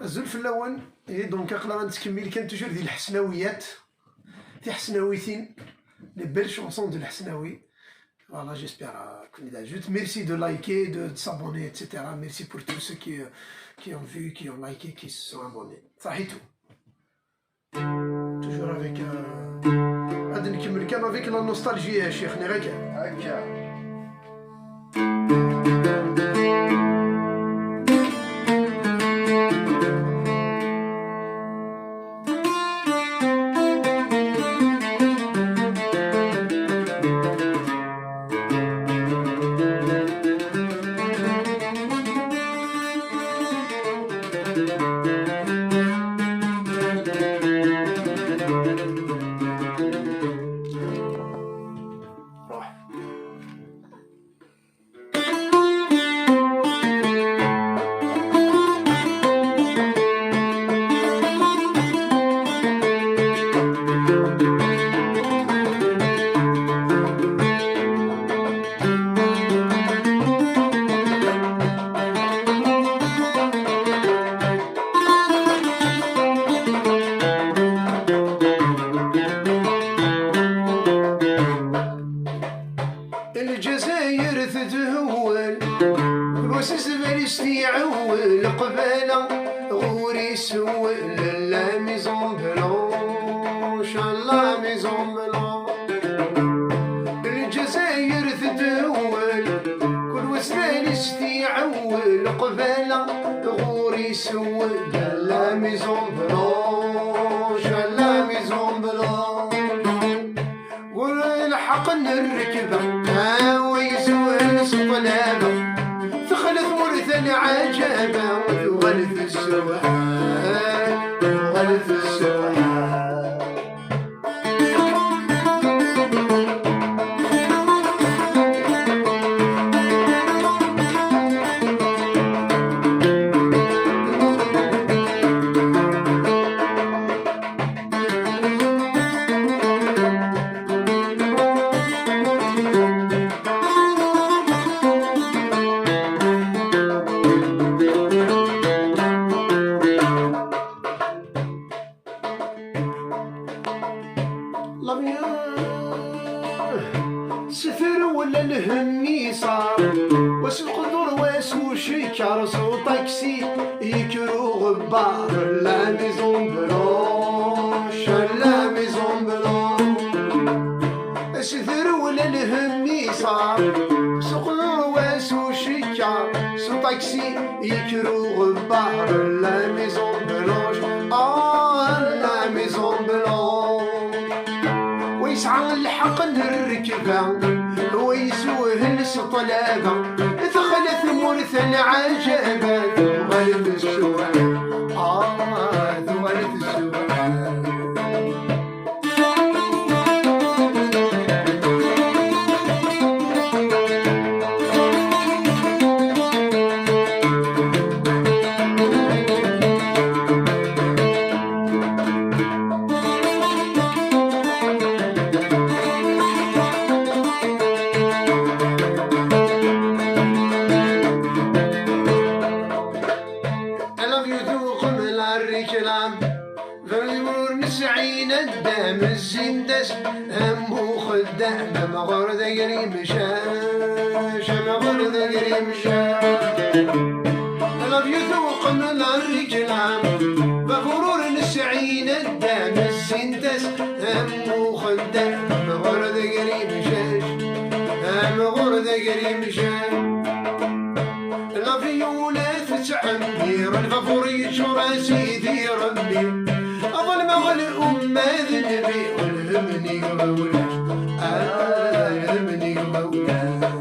الزلف الأول هي دونك أقدر نتكمل كان توجور ديال الحسناويات في حسناويتين لي بيل شونسون دو الحسناوي. Voilà, j'espère que vous avez ajouté. Merci de liker, de s'abonner, etc. Merci pour tous ceux qui ont vu, qui ont liké, qui se sont abonnés. Ça y est tout. Toujours avec avec la nostalgie, Cheikh Niraka. الجزائر تتهول والوسس باليستي عول قبالة غوري سول لا ميزون بلونش لا ميزون بلون. الجزائر تتهول والوسس باليستي عول قبالة غوري سول لا ميزون بلونش لا ميزون بلون. والحق نركبه ويزول طلابه تخلف مرثل عجبه وتغلف السوحات تغلف السوحات. سفر ولا الهمي صار واش القدر واش وشيكار صو طاكسي يكرو غبار لا ميزون بلونش لا ميزون بلون. سفر ولا الهمي صار واش القدر واش وشيكار صو طاكسي يكرو غبار لا ميزون بلونش لا ميزون بلون. ويسعى الحق نركبه ويسوهلس طلابه تخلف مرثل عجبه تغلف السوحات تغلف السوحات. نسعين الدم الزندس همو خدام مغر ذقري مشاش مغر ذقري مشاش. لم يذوق من الرجلام بغرور نسعين الدم الزندس همو خدام مغر ذقري مشاش مغر ذقري مشاش. لا فيولا تتعمير الغفور يجرى سيدي ربي أظل مغل أمة ذنبي والهمني غولاش يهمني غولاش.